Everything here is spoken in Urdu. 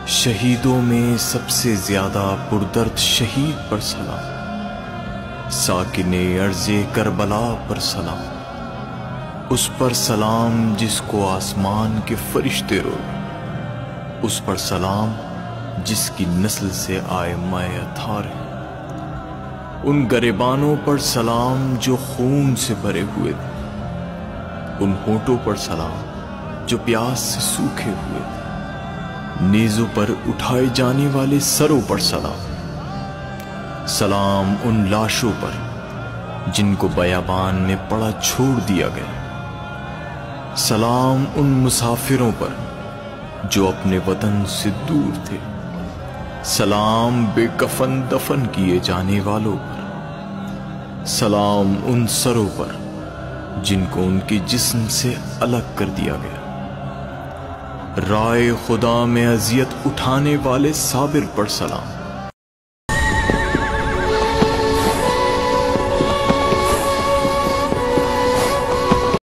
شہیدوں میں سب سے زیادہ پردرد شہید پر سلام، ساکن ارض کربلا پر سلام، اس پر سلام جس کو آسمان کے فرشتے روئے، اس پر سلام جس کی نسل سے آئمہ اطہار ہیں، ان گریبانوں پر سلام جو خون سے بھرے ہوئے تھے، ان ہونٹوں پر سلام جو پیاس سے سوکھے ہوئے تھے، نیزوں پر اٹھائے جانے والے سروں پر سلام، سلام ان لاشوں پر جن کو بیابان میں پڑا چھوڑ دیا گیا، سلام ان مسافروں پر جو اپنے وطن سے دور تھے، سلام بے کفن دفن کیے جانے والوں پر، سلام ان سروں پر جن کو ان کے جسم سے الگ کر دیا گیا، رائے خدا میں اذیت اٹھانے والے صابر پر سلام،